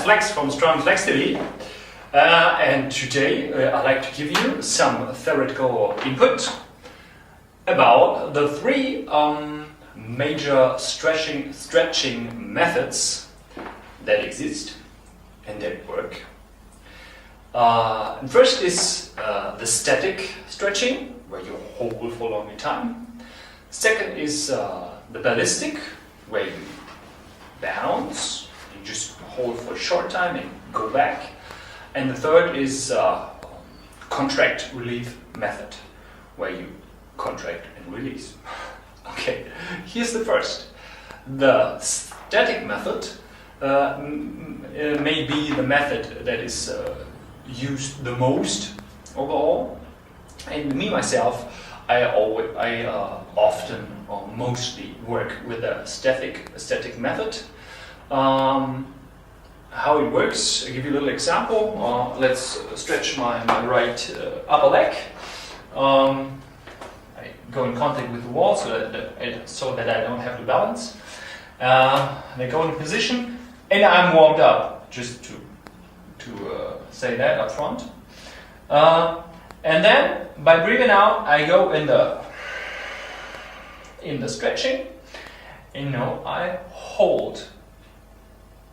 Flex from StrongandFlexTV, and today I'd like to give you some theoretical input about the three major stretching methods that exist and that work. And first is the static stretching, where you hold for a long time. Second is the ballistic, where you bounce, you just hold for a short time and go back. And the third is contract relief method, where you contract and release. Okay, here's the first. The static method may be the method that is used the most overall. And me myself, I often or mostly work with a static method. How it works, I'll give you a little example. Let's stretch my right upper leg. I go in contact with the wall so that I don't have to balance. I go in position and I'm warmed up, just to say that up front. And then by breathing out, I go in the stretching, and now I hold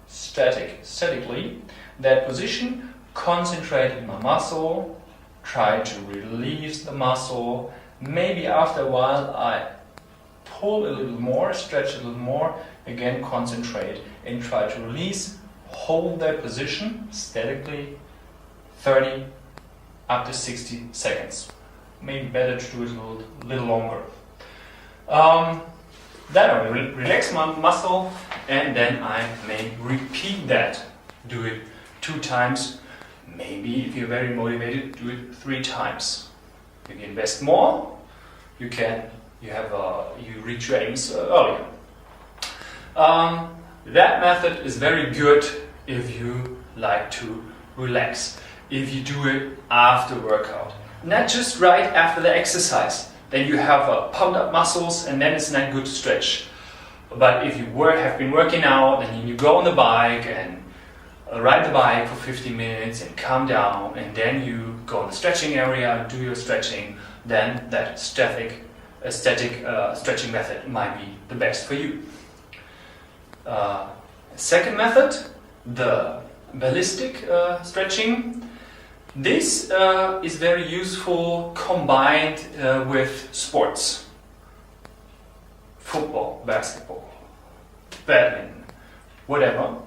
statically that position, concentrate in my muscle, try to release the muscle. Maybe after a while I pull a little more, stretch a little more, again concentrate and try to release. Hold that position statically 30 up to 60 seconds. Maybe better to do it a little longer. Then I relax my muscle, and then I may repeat that. Do it 2 times. Maybe if you're very motivated, do it 3 times. If you invest more, you reach your aims earlier. That method is very good if you like to relax. If you do it after workout, not just right after the exercise, then you have pumped up muscles and then it's not good to stretch. But if you have been working out and you go on the bike and ride the bike for 15 minutes and calm down, and then you go in the stretching area and do your stretching, then that static stretching method might be the best for you. Second method, the ballistic stretching. This is very useful combined with sports. Football, basketball, badminton, whatever.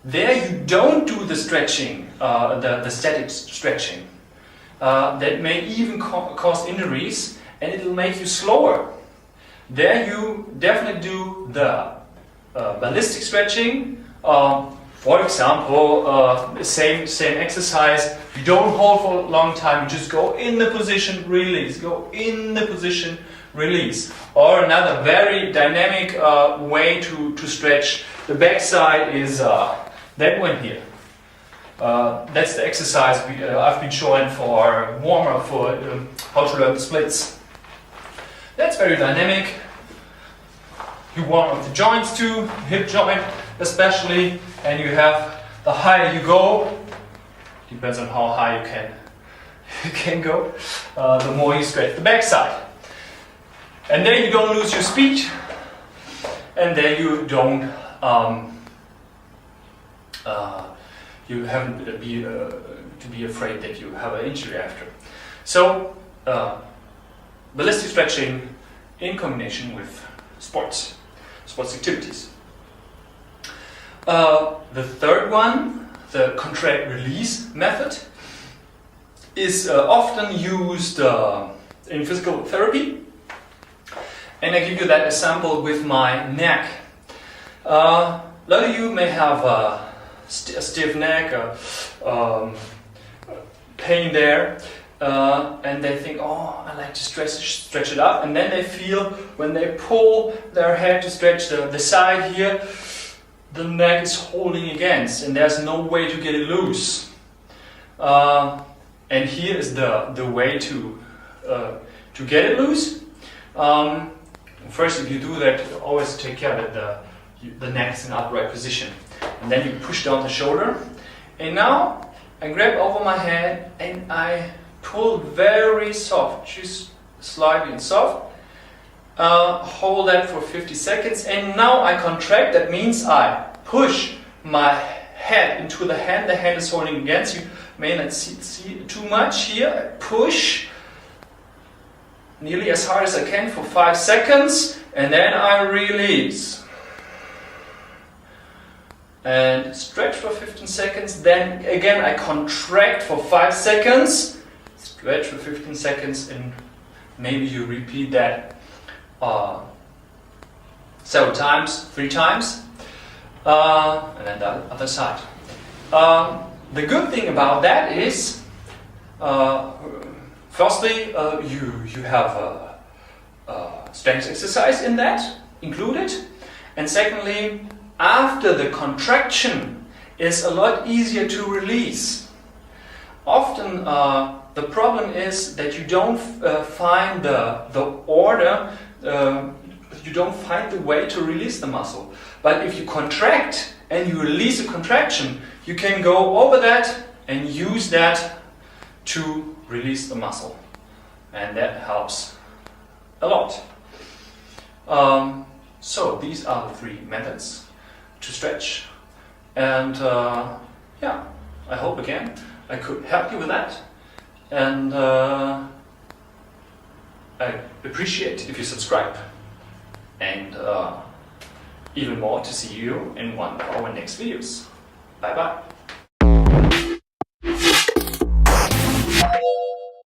There you don't do the stretching, the static stretching. That may even cause injuries, and it will make you slower. There you definitely do the ballistic stretching. For example, same exercise. You don't hold for a long time. You just go in the position, release. Go in the position, release. Or another very dynamic way to stretch the backside is that one here. That's the exercise I've been showing for warm-up for how to learn the splits. That's very dynamic. You warm up the joints too, hip joint especially, and you have, the higher you go, depends on how high you can go, the more you stretch the backside. And then you don't lose your speed, and then you don't you haven't to be afraid that you have an injury after. So ballistic stretching in combination with sports activities. The third one, the contract release method, is often used in physical therapy. And I give you that example with my neck. A lot of you may have a stiff neck, pain there, and they think, oh, I like to stretch it up, and then they feel when they pull their head to stretch the side here, the neck is holding against, and there's no way to get it loose. And here is the way to get it loose. First, if you do that, always take care that the neck is in upright position. and then you push down the shoulder. And now I grab over my hand and I pull very soft, just slightly and soft. Hold that for 50 seconds, and now I contract. That means I push my head into the hand is holding against. You may not see too much here. I push nearly as hard as I can for 5 seconds, and then I release. And stretch for 15 seconds, then again I contract for 5 seconds, stretch for 15 seconds, and maybe you repeat that several times, 3 times, and then the other side. The good thing about that is, firstly, you have a strength exercise in that included, and secondly, after the contraction, it's a lot easier to release. Often the problem is that you don't find the order, you don't find the way to release the muscle. But if you contract and you release a contraction, you can go over that and use that to release the muscle. And that helps a lot. So these are the 3 methods to stretch, and yeah, I hope again I could help you with that, and I appreciate if you subscribe, and even more to see you in one of our next videos. Bye bye.